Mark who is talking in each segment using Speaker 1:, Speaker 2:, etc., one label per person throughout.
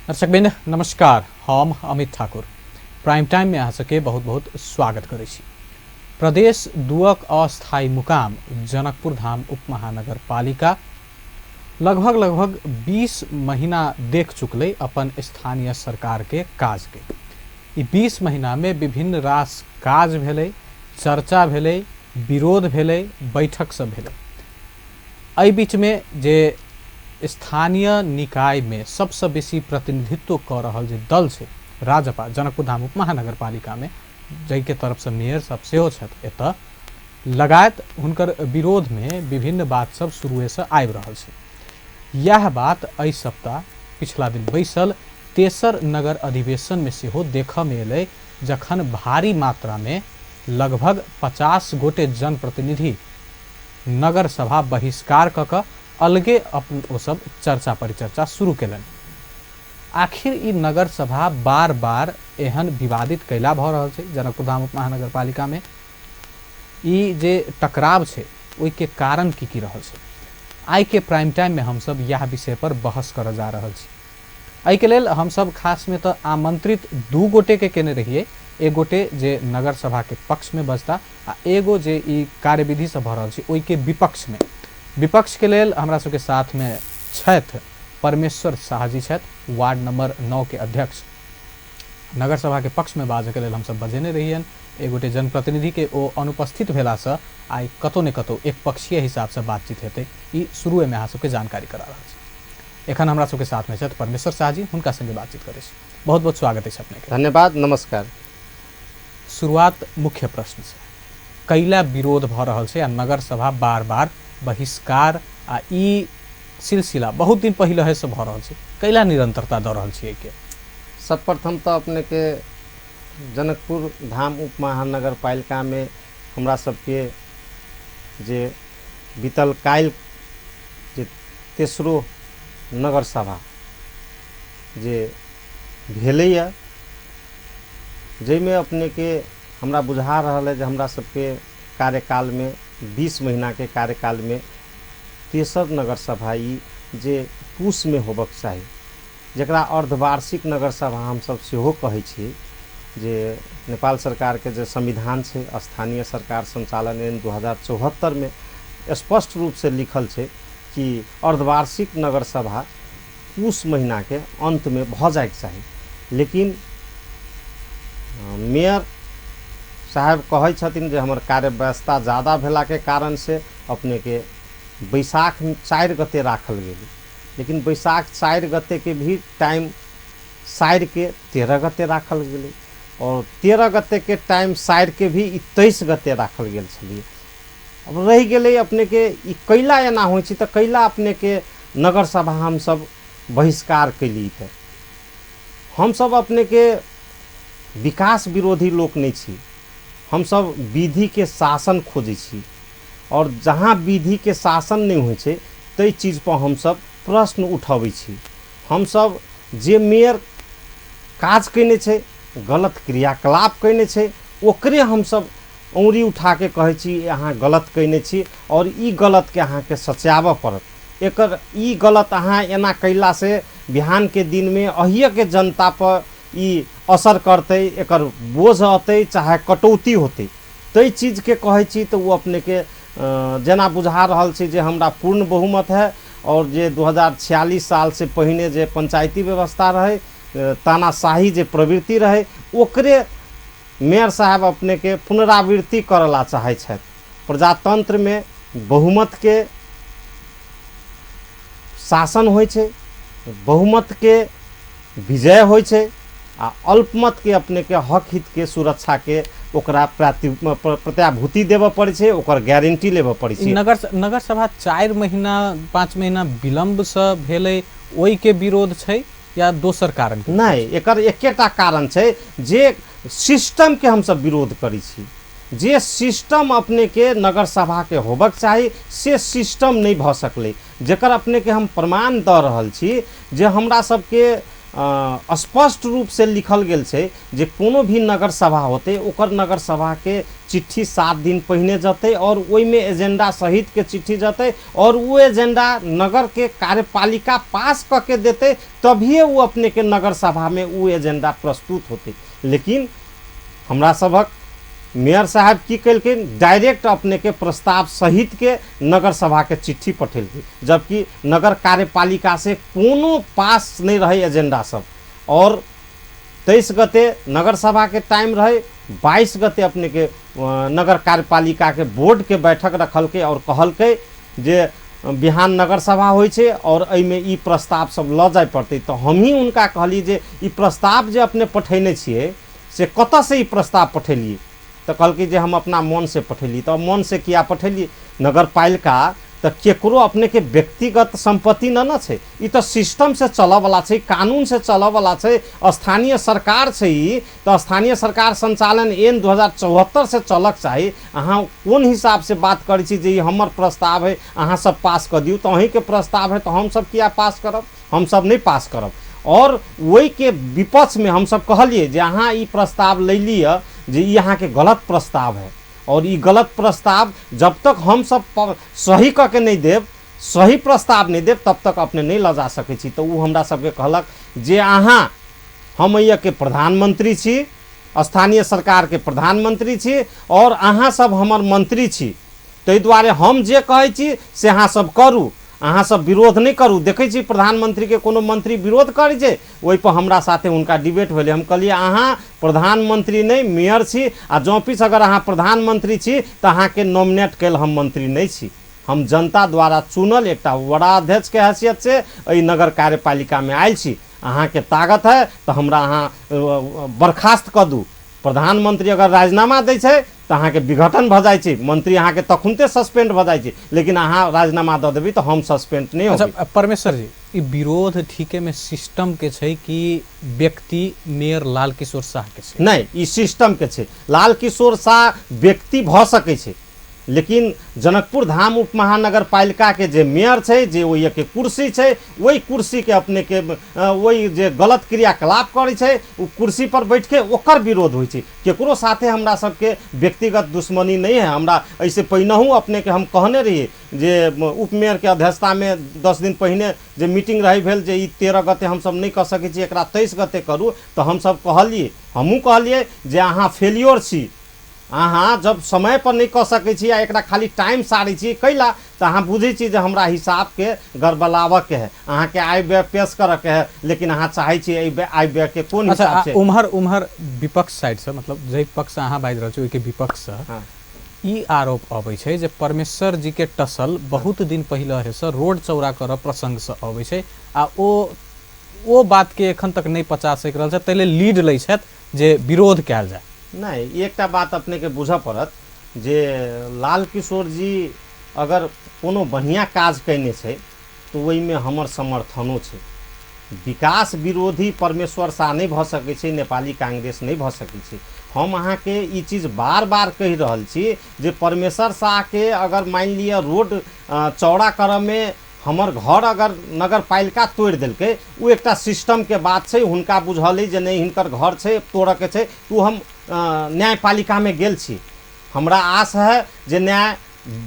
Speaker 1: दर्शकबिन नमस्कार, हम अमित ठाकुर प्राइम टाइम में अहाँ सबके बहुत बहुत स्वागत करै छी। प्रदेश दुअक अस्थायी मुकाम जनकपुर धाम उपमहानगर पालिका लगभग 20 महीना देख चुकले अपन स्थानीय सरकार के काज के। 20 महीना में विभिन्न रास काज भेलै, चर्चा भेलै, विरोध भेलै, बैठक सब भेलै। एहि बीच में जे स्थानीय निकाय में सबसे बेसी प्रतिनिधित्व कर रहल जे दल छै राजपा जनकपुर धाम उपमहानगर पालिका में, जै के तरफ से मेयर सब सेहो छथि एतऽ, लगायत हुनकर विरोध में विभिन्न बात सब शुरुए से आबि रहल छै। यह बात एहि सप्ताह पिछला दिन बैसल तेसर नगर अधिवेशन में सेहो देखऽ में एलै, जखन भारी मात्रा में लगभग 50 गोटे जनप्रतिनिधि नगर सभा बहिष्कार कऽ अलगे अपन ओ सब चर्चा परिचर्चा शुरू केलन। आखिर ई नगर सभा बार बार एहन विवादित कैला भऽ रहल छै जनकपुर धाम उपमहानगर पालिका में। ई जे टकराव छै ओहि के कारण की रहल छै, आई के प्राइम टाइम में हम सब यह विषय पर बहस कर जा रहल छी। एहि के लेल हम सब खास में तो आमंत्रित 2 गोटे के केने रहिए। एक गोटे जे नगर सभा के पक्ष में बजता आ एगो जे ई कार्यविधि से भऽ रहल छै ओहि के विपक्ष में। विपक्ष के लेल हमरा सबके साथ में छथि परमेश्वर शाह जी छथि, वार्ड नंबर 9 के अध्यक्ष। नगर सभा के पक्ष में बाजे के लेल हम सब बजेने रहियन। एक गोटे जनप्रतिनिधि के ओ अनुपस्थित भेला से आई कतौ ने कतौ एक पक्षीय हिसाब से बातचीत हेतै, ई शुरुए में अहाँ सबके जानकारी करा रहल छी। एखन हमरा सबके साथ में छथि परमेश्वर शाह जी, हुनका संगे बातचीत करै छी। बहुत बहुत स्वागत है अपने के।
Speaker 2: धन्यवाद, नमस्कार।
Speaker 1: शुरुआत मुख्य प्रश्न से, कैला विरोध भऽ रहल छै आ नगर सभा बार बार बहिष्कार आ ई सिलसिला बहुत दिन पहले है से भऽ रहल छै, कैला निरंतरता दऽ रहल छियै के?
Speaker 2: सर्वप्रथम तो अपने के जनकपुर धाम उप महानगर पालिका में हमरा सबके जे बीतल काल जे तेसरो नगर सभा जे भेलैया, जैमे अपने के हमरा बुझा रहल है जे हमरा सबके कार्यकाल में 20 महीना के कार्यकाल में तेसर नगर सभा ई जे पूस में होबक चाही, जकरा अर्धवार्षिक नगर सभा हम सब सेहो कहै छी। जे नेपाल सरकार के जे संविधान छै स्थानीय सरकार संचालन ऐन 2074 में स्पष्ट रूप से लिखल छै कि अर्धवार्षिक नगर सभा पूस महीना के अंत में भऽ जाएके चाही। लेकिन मेयर साहब कहै छथिन जे हमर कार्य व्यवस्था ज़्यादा भेला के कारण से अपने के बैसाख 4 गते राखल गेल। लेकिन बैसाख 4 गते के भी टाइम साइड के 13 गते राखल गेल और 13 गते के टाइम साइड के भी 23 गते राखल गेल छलिए। अब रह गेलै अपने के ई कैला एना होइ छै, तो कैला अपने के नगर सभा हम सब बहिष्कार कैली? तो हम सब अपने के विकास विरोधी लोक नहीं छी, हम सब विधि के शासन खोजे छी और जहाँ विधि के शासन नहीं होइ छै तै चीज पर हम सब प्रश्न उठाबै छी। हम सब जे मेयर काज कैने छै, गलत क्रियाकलाप कैने छै, ओकरे हम सब औंरी उठा के कहै छी अहाँ गलत कैने छी और ई गलत के अहाँ के सचाबऽ पड़त। एकर ई गलत अहाँ एना कैला से बिहान के दिन में अहिए के जनता पर ई असर करते, एकर बोझ अतै चाहे कटौती होते, तै चीज के कहै छी। तो वो अपने के जेना बुझा रहल छै जे हमरा पूर्ण बहुमत है और जे 2046 साल से पहिने जे पंचायती व्यवस्था रहे, तानाशाही जे प्रवृत्ति रहे, ओकरे मेयर साहब अपने के पुनरावृत्ति करला चाहै छथि। प्रजातंत्र में बहुमत के शासन होइ छै, बहुमत के विजय होइ छै आ अल्पमत के अपने के हक हित के सुरक्षा के ओकरा प्रत्याभूति देबऽ पड़ै छै, ओकर गारंटी लेबऽ पड़ै छै।
Speaker 1: नगर सभा 4 महीना 5 महीना विलम्ब से भेलै, ओहि के विरोध छै या दोसर कारण?
Speaker 2: नहीं, एकर एकेटा कारण छै जे सिस्टम के हम सब विरोध करै छी। जे सिस्टम अपने के नगर सभा के होबक चाही से सिस्टम नहीं भऽ सकलै, जेकर अपने के हम प्रमाण दऽ रहल छी जे हमरा सबके स्पष्ट रूप से लिखल गेल छै जे कोनो भी नगर सभा होते ओकर नगर सभा के चिट्ठी 7 दिन पहिने जते और ओई में एजेंडा सहित के चिट्ठी जते और वो एजेंडा नगर के कार्यपालिका पास करके देते, तभी वो अपने के नगर सभा में वो एजेंडा प्रस्तुत होते। लेकिन हमरा सबक मेयर साहब की कलखिन, डायरेक्ट अपने के प्रस्ताव सहित के नगर सभा के चिट्ठी पठेलखिन, जबकि नगर कार्यपालिका से कोनो पास नहीं रहे एजेंडा सब। और 23 गते नगर सभा के टाइम रहे, 22 गते अपने के नगर कार्यपालिका के बोर्ड के बैठक रखल के और कहल के जे बिहान नगर सभा होइ छै और एहिमे ई प्रस्ताव सब ल जाय पड़ते। तो हम ही उनका कहली जे ई प्रस्ताव जे अपने पठेने छिए से कतऽ से ई प्रस्ताव पठेलिए, तो कहलकै जे हम अपना मन से पठेली। तो मन से किया पठेली, नगर पालिका तो केकरो अपने के व्यक्तिगत संपत्ति न छै, ई तो सिस्टम से चलऽ वाला छै, कानून से चलऽ वाला छै, स्थानीय सरकार छै। ई तो स्थानीय सरकार संचालन एन 2074 से चलक चाही। अहाँ कोन हिसाब से बात करै छी जे ई हमर प्रस्ताव है अहाँ सब पास कर दियौ, तो अहीं के प्रस्ताव है तो हम सब किया पास करब, हम सब नहीं पास करब। और वही के विपक्ष में हम सब कहलिए जे अहाँ ई प्रस्ताव ले लिया जे ई अहाँ के गलत प्रस्ताव है, और ये गलत प्रस्ताव जब तक हम सब सही करके नहीं देव, सही प्रस्ताव नहीं देव, तब तक अपने नहीं लजा सके छी। तो वो हमरा सबके कहलक जे अहाँ हम ये के प्रधानमंत्री छी, स्थानीय सरकार के प्रधानमंत्री छी और अहाँ सब हमर मंत्री छी, ताहि दुआरे हम जे कहै छी से अहाँ सब करू, अहाँ सब विरोध नहीं करू। देखै छी प्रधानमंत्री के कोनो मंत्री विरोध करै छै, ओहि पर हमरा साथे उनका डिबेट भेलै। हम कहलिए अहाँ प्रधानमंत्री नहीं मेयर छी, आ जौपिस अगर अहाँ प्रधानमंत्री छी तो अहाँ के नॉमिनेट कैल हम मंत्री नहीं छी, हम जनता द्वारा चुनल एकटा वड़ा अध्यक्ष के हैसियत से एहि नगर कार्यपालिका में आयल छी। अहाँ के ताकत है तो हमरा अहाँ बर्खास्त कर दू। प्रधानमंत्री अगर राजीनामा दै छै तो अहाँ के विघटन भ जाइ छै, मंत्री अहाँ के तखुनते सस्पेंड भ जाइ छै, लेकिन अहाँ राजीनामा दऽ देबै तो हम सस्पेंड नहीं होबै।
Speaker 1: अच्छा परमेश्वर जी, ई विरोध ठीके में सिस्टम के छै कि व्यक्ति मेयर लाल किशोर शाह के छै?
Speaker 2: नहीं, ई सिस्टम के छै। लाल किशोर शाह व्यक्ति भ सकै छै, लेकिन जनकपुर धाम उप महानगर पालिका के जे मेयर छै, जे ओहि के कुर्सी छै, वही कुर्सी के अपने के वही जे गलत क्रियाकलाप करे छै, उ कुर्सी पर बैठ के ओकर विरोध होइ छै। केकरो साथे हमरा सबके व्यक्तिगत दुश्मनी नहीं है। हमरा ऐसे पहिनहु अपने के हम कहने रहिए जे उप मेयर के अध्यक्षता में 10 दिन पहिने जे मीटिंग रही भेल जे ई 13 गते हम सब नहीं कर सकै छी, एकरा 23 गते करू। तो हम सब कहलिए, हमहूँ कहलिए जे अहाँ फेलियर छी, अहाँ जब समय पर नहीं कर सकै छी आ एकरा खाली टाइम सारै छी कैला, तो अहाँ बुझै छी जे हमरा हिसाब के गड़बड़ाबऽ के है, अहाँ के आय व्यय पेश करऽ के है, लेकिन अहाँ चाहै छी आय व्यय के कोन हिसाब से।
Speaker 1: उम्हर विपक्ष साइड से, मतलब जे पक्ष अहाँ बाजि रहल छी ओहि के विपक्ष से ई आरोप अबै छै जे परमेश्वर जी के टसल बहुत दिन पहिले से रोड चौड़ा करऽ प्रसंग से अबै छै, आ ओ बात के एखन तक नहीं पचा सक रहल छै, तैले लीड लै छथि जे विरोध कयल जाय।
Speaker 2: नहीं, एकटा बात अपने के बुझ पड़त जे लाल किशोर जी अगर कोनो बढ़िया काज कैने छै तो ओहि में हमर समर्थनो छै। विकास विरोधी परमेश्वर शाह नहीं भ सकै छै, नेपाली कांग्रेस नहीं भ सकै छै। हम अहाँ के ई चीज बार बार कहि रहल छी जे परमेश्वर शाह के अगर मान लिया रोड चौड़ा करऽ में हमर घर अगर नगर पालिका तोड़ देलकै, वो एकटा सिस्टम के बात छै, हुनका बुझल है जे नहीं हिनकर घर छै तोड़ऽ के छै, तो हम न्यायपालिका में गेल छी। हमरा आस है जे न्याय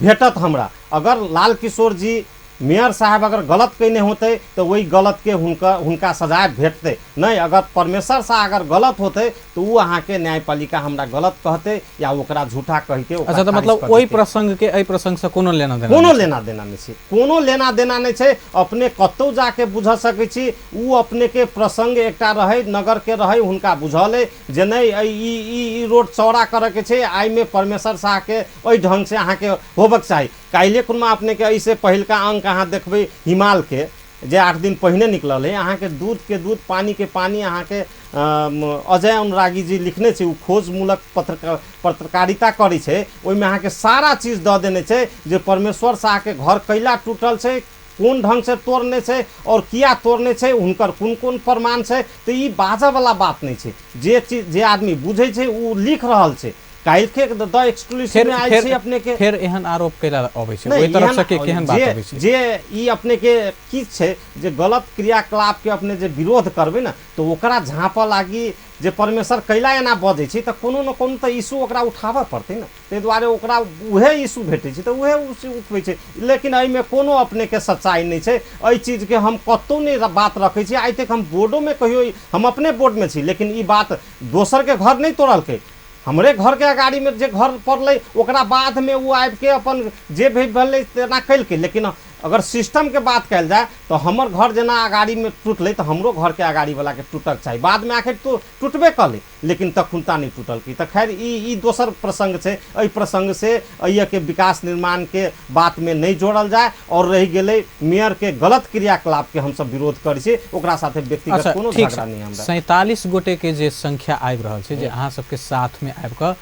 Speaker 2: भेटत हमरा। अगर लाल किशोर जी मेयर साहब अगर गलत कैने होते तो वही गलत के हुनका सजाए भेटते नहीं। अगर परमेश्वर शाह अगर गलत होते तो वो अहाँ के न्यायपालिका हमरा गलत कहते या ओकरा झूठा कह के।
Speaker 1: अच्छा, तो मतलब ओई प्रसंग के एई प्रसंग से कोनो लेना देना
Speaker 2: नहीं छै, कोनो लेना देना नहीं छै। अपने कतौ जाके बुझ सकै छी, उ अपने के प्रसंग एकटा रहे नगर के रहे, हुनका बुझल है जे नहीं ई रोड चौड़ा करे के छै, आई में परमेश्वर शाह के ओई ढंग से अहाँ के होबक चाही। काल्हि खुनमा अपने के ऐसे पहिलका अंक अहाँ देखबै हिमाल के जे 8 दिन पहिने निकलल है, अहाँ के दूध के दूध पानी के पानी अहाँ के अजय अनुरागी जी लिखने छै, उ खोज मूलक पत्रकारिता करै छै, ओहिमे अहाँ के सारा चीज दऽ देने छै जे परमेश्वर शाह के घर कैला टूटल छै, कोन ढंग से तोड़ने छै और किया तोड़ने छै, हुनकर कोन कोन प्रमाण छै। तो ई बाजऽ वाला बात नहीं छै, जे चीज जे आदमी बुझै छै उ लिख रहल छै। काल्हि के द एक्सक्लूसिव में आयल छै अपने के
Speaker 1: फिर एहन आरोप कैला अबै छै
Speaker 2: नहीं,
Speaker 1: ओहि तरफ से
Speaker 2: एहन
Speaker 1: केहन बात अबै छै
Speaker 2: जे ई अपने के की छै जे गलत क्रियाकलाप के अपने जे विरोध करबै ना तो ओकरा झाँपऽ लागी जे परमेश्वर कैला एना बजै छै तऽ कोनो न कोनो तऽ इशू ओकरा उठाबऽ पड़तै ना ताहि दुआरे ओकरा उहे इशू भेटै छै तऽ उहे उठबै छै लेकिन एहिमे कोनो अपने के सच्चाई नहीं छै एहि चीज के हम कतौ नहीं बात रखै छी आइ तक हम बोर्डो में कहियो हम अपने बोर्ड में छी लेकिन ई बात दोसर के घर नहीं तोड़लकै हमरे घर के अगाड़ी में जे घर पड़लै ओकरा बाद में वो आबि के अपन जे भी भेलै तेना कैलकै लेकिन अगर सिस्टम के बात कल जाए तो हमर घर जना अगाड़ी में टूटलै तो हमरो घर के अगाड़ी वाला के टूटक चाहिए बाद में आखिर तो टूटबे कले लेकिन तखुनता नहीं टूटल की तो खैर ई दोसर प्रसंग छै एहि प्रसंग से अइया के विकास निर्माण के बात में नहीं जोड़ल जाए और रह गेलै मेयर के गलत क्रियाकलाप के हम सब विरोध करै छी ओकरा साथे व्यक्तिगत कोनो झगड़ा नहीं हमरा
Speaker 1: 47 गोटे के जे संख्या आबि रहल छै जे अहाँ सबके साथ में आबि क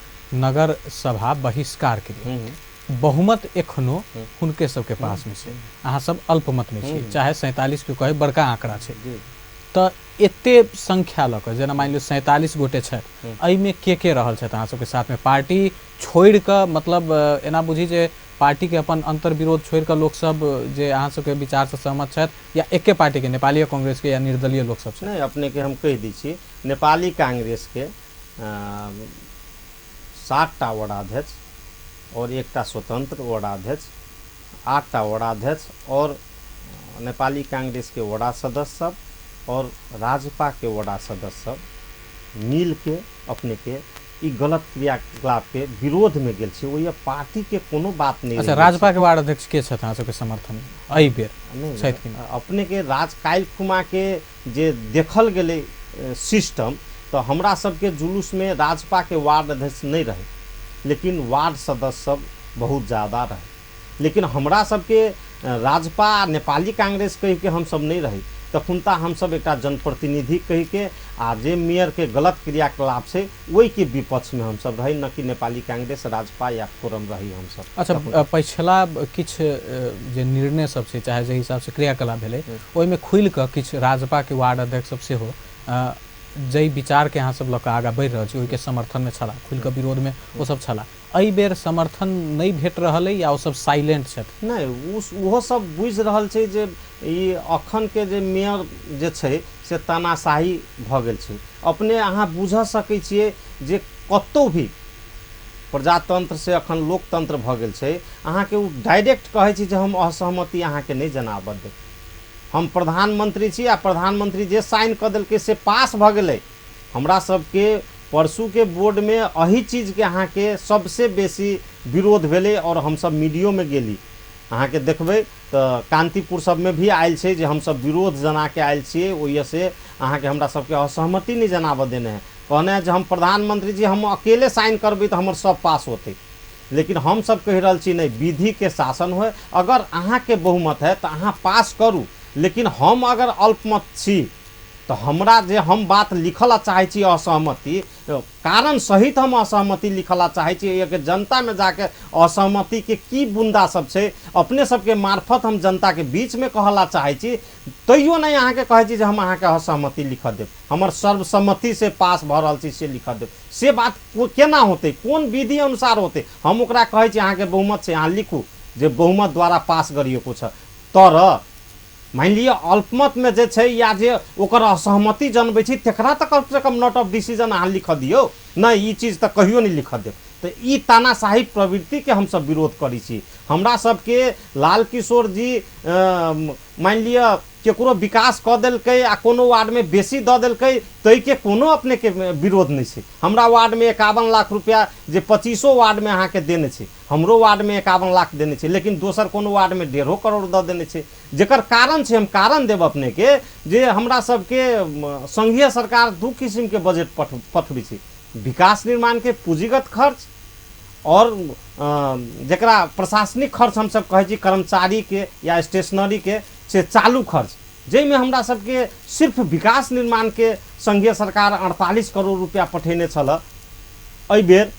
Speaker 1: नगर सभा बहिष्कार के बहुमत एखनो हुनके सबके पास में छै अहाँ सब अल्पमत में छी चाहे 47 के कहे बड़का आंकड़ा छै तऽ एते संख्या लऽ कऽ जेना मान लियौ 47 गोटे छै एहिमे के रहल छथि अहाँ सबके साथ में पार्टी छोड़ कऽ मतलब एना बुझी जे पार्टी के अपन अंतर विरोध छोड़ कऽ लोक सब जे अहाँ सबके विचार से सहमत छथि या एके पार्टी के नेपाली कांग्रेस के या निर्दलीय लोक सब
Speaker 2: नहीं अपने के हम कह दी छी नेपाली कांग्रेस के 60टा वडाध्यक्ष और एकटा स्वतंत्र वडाध्यक्ष 8टा वडाध्यक्ष और नेपाली कांग्रेस के वडा सदस्य सब और राजपा के वडा सदस्य सब मिल के अपने के ई गलत क्रियाकलाप के विरोध में गेल छै ओहि पार्टी के कोनो बात नहीं
Speaker 1: अच्छा राजपा के वार्ड अध्यक्ष के छथि अहाँ सबके समर्थन में एहि बेर
Speaker 2: छथि अपने के राज काल्हि खुमा के जे देखल गेलै सिस्टम तो हमरा सबके जुलूस में राजपा के वार्ड अध्यक्ष नहीं रहे लेकिन वार्ड सदस्य सब बहुत ज़्यादा रहे लेकिन हमरा सबके राजपा नेपाली कांग्रेस कह के हम सब नहीं रही तखुनता हम सब एक जनप्रतिनिधि कह के आ जे मेयर के गलत क्रियाकलाप से वही के विपक्ष में हम सब रही न कि नेपाली कांग्रेस राजपा या फोरम रही हम सब
Speaker 1: अच्छा पिछला किछ जे निर्णय सब से चाहे जे हिसाब से क्रियाकलाप भेलै ओहिमे खुल कऽ किछ राजपा के वार्ड अध्यक्ष सब सेहो जै विचार के अहाँ सब लऽ कऽ आगाँ बढ़ि रहल छी ओहिके समर्थन में छला खुल कऽ विरोध में ओ सब छला एहि बेर समर्थन नहीं भेट रहल है या ओ सब साइलेंट छथि
Speaker 2: नहीं ओहो सब बुझि रहल छै जे ई अखन के जे मेयर जे छै से तानाशाही भऽ गेल छै अपने अहाँ बुझ सकै छियै जे कतौ भी प्रजातंत्र से अखन लोकतंत्र भऽ गेल छै अहाँ के ओ डायरेक्ट कहै छी जे हम असहमति अहाँ के नहीं जनाबऽ देब हम प्रधानमंत्री छी आ प्रधानमंत्री जे साइन कऽ देलकै से पास भऽ गेलै हमरा सबके परसू के बोर्ड में अही चीज के अहाँ के सबसे बेसी विरोध भेलै और हम सब मीडियो में गेली अहाँ के देखबै तो कांतिपुर सब में भी आयल छै जे हम सब विरोध जना के आयल छियै ओहि से अहाँ के हमरा सबके असहमति नहीं जनाबऽ देने है कहने है जे हम प्रधानमंत्री जी हम अकेले साइन करबै तो हमर सब पास होते लेकिन हम सब कह रहल छी नहीं विधि के शासन होय अगर अहाँ के बहुमत है तो अहाँ पास करू लेकिन हम अगर अल्पमत छी तो हमरा जे हम बात लिखला चाहे छी असहमति कारण सहित हम असहमति लिखला चाहे छी एक जनता में जाके असहमति के की बूंदा सब छै अपने सबके मार्फत हम जनता के बीच में कहला चाहे छी तैयो नहीं अहाँ के कहे छी जे हम अहाँ के असहमति लिख देब हमर सर्वसम्मति से पास भ रहल छी से लिख देब से बात केना होते कोन विधि अनुसार होते हम ओकरा कहे छी अहाँ के बहुमत से अहाँ लिखू जे बहुमत द्वारा पास गरिएको छ तर मान लिया अल्पमत में जे छै या जे ओकर असहमति जनबै छी तेकरा त कम से कम नोट ऑफ डिसीजन अहाँ लिख दियौ नहीं ई चीज त कहियो नहीं लिख देब तो ई तानाशाही प्रवृत्ति के हम सब विरोध करी छी हमरा सबके लाल किशोर जी मान लिया केकरो विकास कऽ देलकै आ कोनो वार्ड में बेसी दऽ देलकै तै के कोनो अपने के विरोध नहीं छै हमरा वार्ड में 51 लाख रुपया जे 25 वार्ड में अहाँ के देने छै हमरो वार्ड में 51 लाख देने छै लेकिन दोसर कोनो वार्ड में 1.5 करोड़ दऽ देने छै जेकर कारण छै हम कारण देब अपने के जे हमरा सबके संघीय सरकार दू किस्म के बजट पठबै छै विकास निर्माण के पूंजीगत खर्च और जकरा प्रशासनिक खर्च हम सब कहे छी कर्मचारी के या स्टेशनरी के से चालू खर्च जैमे हमरा सबके सिर्फ विकास निर्माण के संघीय सरकार 48 करोड़ रुपया पठेने छल एहि बेर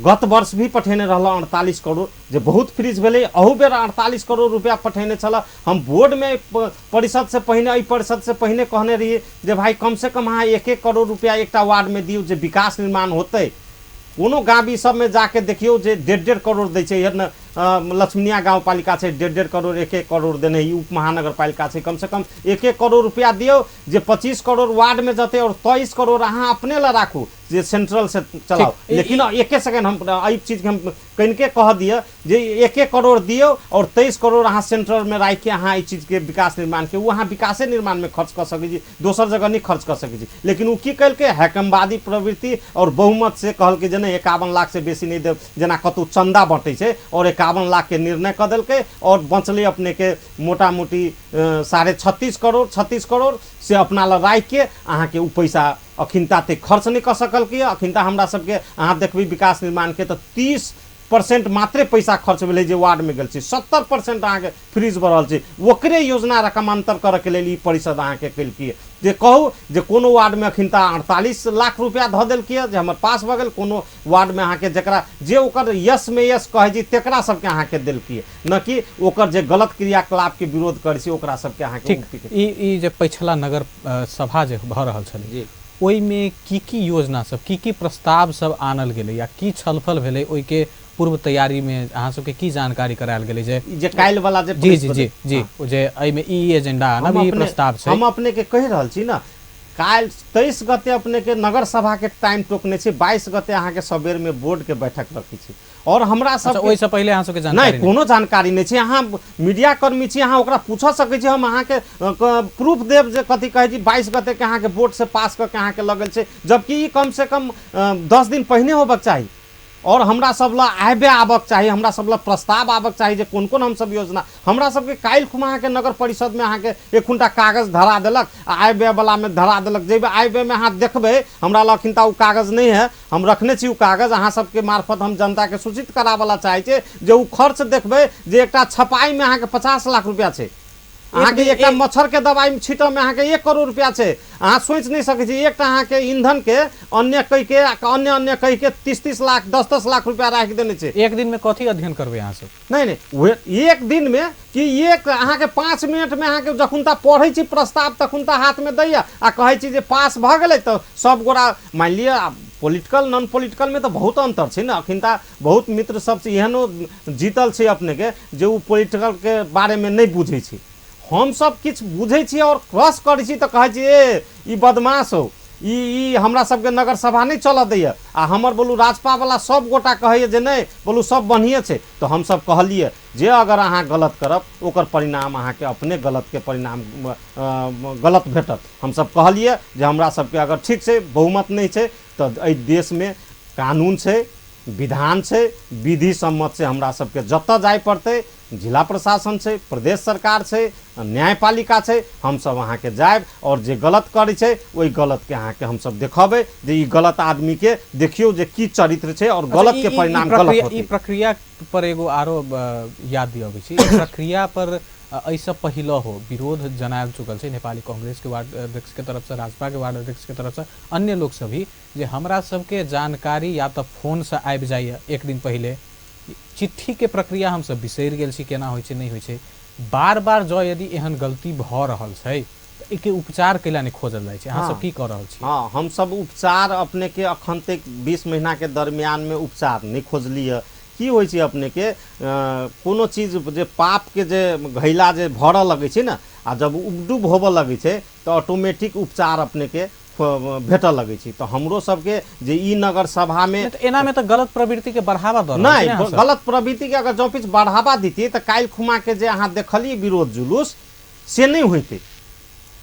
Speaker 2: गत वर्ष भी पठेने रहल 48 करोड़ जे बहुत फ्रीज भेलै अहू बेर 48 करोड़ रुपया पठेने छल हम बोर्ड में परिषद से पहिने एहि परिषद से पहिने कहने रहिए जे भाई कम से कम अहाँ 1-1 करोड़ रुपया एकटा वार्ड में दियौ जे विकास निर्माण होतै कोनो गाँव सब में जाके देखियो जे 1.5 करोड़ दै छै न लक्ष्मीनिया गाँव पालिका छै 1.5 करोड़ 1 करोड़ देने ई उप महानगर पालिका छै कम से कम 1 करोड़ रुपया दियो जे 25 करोड़ वार्ड में जते और 23 करोड़ अहाँ अपने ला राखू जे सेंट्रल से चलाओ। लेकिन एक सेकंड हम एहि चीज के हम कनिके कह दिए जे 1 करोड़ दियो और 23 करोड़ अहाँ सेंट्रल में राखि के अहाँ ई चीज के विकास निर्माण के वो अहाँ विकासे निर्माण में खर्च कर सकै छी दोसर जगह नहीं खर्च कर सकै छी। लेकिन वो की कल के हैकमवादी प्रवृत्ति और बहुमत से कहल के जे 51 लाख से बेसी नहीं दे जेना कतौ चंदा बटे छै और 51 लाख के निर्णय कर दिल्कै और बचले अपने के मोटा मोटी 36.5 करोड़ 36 करोड़ से अपना ला राखि के अहाँ के उ पैसा अखिनता ते खर्च नहीं कर सकल कि अखिनता हमरा सबके अहाँ देखबी विकास निर्माण के तो 30% मात्रे पैसा खर्च भेलै जे वार्ड में गेल छै 70% अहाँ के फ्रीज बढ़ल छै ओकरे योजना रकमांतर करे के लेल ई परिषद अहाँ के केलकै जे कहू जे कोनो वार्ड में अखिनता 48 लाख रुपया ध देलकै जे हमर पास भ गेल कोनो वार्ड में अहाँ के जकरा जे ओकर यस में यस कहै छी तेकरा सबके अहाँ के देलकै न कि ओकर जे गलत क्रियाकलाप के विरोध करै छी ओकरा सबके अहाँ के
Speaker 1: ई जे पिछला नगर सभा जे भ रहल छलै जी ओई में की योजना सब की प्रस्ताव सब आनल गेलै या की छलफल भेलै ओई के पूर्व तैयारी में अहाँ सबके की जानकारी करायल गेलै जे
Speaker 2: काल्हि वाला जे
Speaker 1: जी जी जी जी जे एहि में ई एजेंडा ना ई प्रस्ताव छै
Speaker 2: हम अपने के कहि रहल छी ना काल्हि 23 गते अपने के नगर सभा के टाइम टोकने छै 22 गते अहाँ के सबेर में बोर्ड के बैठक रखी छै और हमरा सब
Speaker 1: ओइ से पहले अहाँ सबके जानकारी
Speaker 2: नहीं कोनो जानकारी नहीं छै अहाँ मीडिया कर्मी छी अहाँ ओकरा पूछ सकै छी हम अहाँ के प्रूफ देब जे कथि कहै छी 22 गते के अहाँ के बोर्ड से पास क के अहाँ के लगल छै जबकि ई कम से कम 10 दिन पहिने होबक चाही और हमरा सब ला आबे आबक चाहिए हमरा सब ला प्रस्ताव आबक चाहिए जे कोन कोन हम सब योजना हमरा सब के काल्हि खुमा अहाँ के नगर परिषद में अहाँ के एक खुंटा कागज धरा देलक आबे वाला में धरा देलक जेबे आबे में अहाँ देखबे हमरा ला अखिनता उ कागज नहीं है हम रखने छी उ कागज अहाँ सब के मार्फत हम जनता के सूचित करावला चाहे छे जे उ खर्च देखबे जे एकटा छपाई में अहाँ के 50 लाख रुपया छै अहाँ के एकटा मच्छर के दवाई में छीटो में अहाँ के 1 करोड़ रुपया छै अहाँ सोच नहीं सकै छी एकटा अहाँ के ईंधन के अन्य कह के अन्य कह के 30 लाख 10 लाख रुपया राख देने छै
Speaker 1: एक दिन में कथी अध्ययन करबे अहाँ सब
Speaker 2: नहीं एक दिन में कि एक अहाँ के 5 मिनट में अहाँ के जखुनता पढ़ै छी प्रस्ताव तखुनता हाथ में दैया आ कहै छी जे पास भ गेलै तो सब गोरा मान लिया पॉलिटिकल नॉन पॉलिटिकल में तो बहुत अंतर छै ना अखिनता बहुत मित्र सब से एहनो जीतल छै अपने के जे उ पॉलिटिकल के बारे में नहीं बुझै छै हम सब किछ बुझै छी और क्रॉस करै छी तो कहै छी ए ई बदमाश हो ई हमरा सबके नगर सभा नहीं चल दैया आ हमर बोलू राजपा वाला सब गोटा कहैए जे नहीं बोलू सब बढ़िए छै तो हम सब कहलिए जे अगर अहाँ गलत करब ओकर परिणाम अहाँ के अपने गलत के परिणाम गलत भेटत हम सब कहलिए जे हमरा सबके अगर ठीक छै बहुमत नहीं छै तो एहि देश में कानून छै विधान छै विधि सम्मत से हमरा सबके जत जाय पड़तै जिला प्रशासन छै प्रदेश सरकार छै न्यायपालिका छै हम सब अहाँ के जायब और जे गलत करै छै ओहि गलत के अहाँ के हम सब देखबै जे ई गलत आदमी के देखियो जे की चरित्र छै और गलत के परिणाम गलत होतै।
Speaker 1: ई प्रक्रिया पर एगो आरो याद दियाबै छी प्रक्रिया पर ऐसा पहिला हो विरोध जनायल चुकल छै नेपाली कांग्रेस के वार्ड अध्यक्ष के तरफ से राजपा के वार्ड अध्यक्ष के तरफ से अन्य लोग सभी जे हमरा सबके जानकारी या तो फोन से आबि जाइए एक दिन पहले चिट्ठी के प्रक्रिया हम सब बिसरि गेल छी केना होइ छै नहीं होइ छै बार बार जो यदि एहन गलती भ रहल छै त एके उपचार कैला नहीं खोजल जाइ छै अहाँ सब की कर रहल छी।
Speaker 2: हाँ हम सब उपचार अपने के अखन तक 20 महीना के दरमियान में उपचार नहीं खोजलिए की होइ छै अपने के कोनो चीज जे पाप के जे घैला जे भरऽ लगे छै ना आ जब उबडूब होबऽ लगे छै तो ऑटोमेटिक उपचार अपने के भेटऽ लगे छै तो हमरो सबके जे ई नगर सभा में
Speaker 1: एना में तो गलत प्रवृत्ति के बढ़ावा द
Speaker 2: नहीं गलत प्रवृत्ति के अगर जो पिछ बढ़ावा दीती तो काल्हि खुमा के जे अहाँ देखलिए विरोध जुलूस से नहीं होते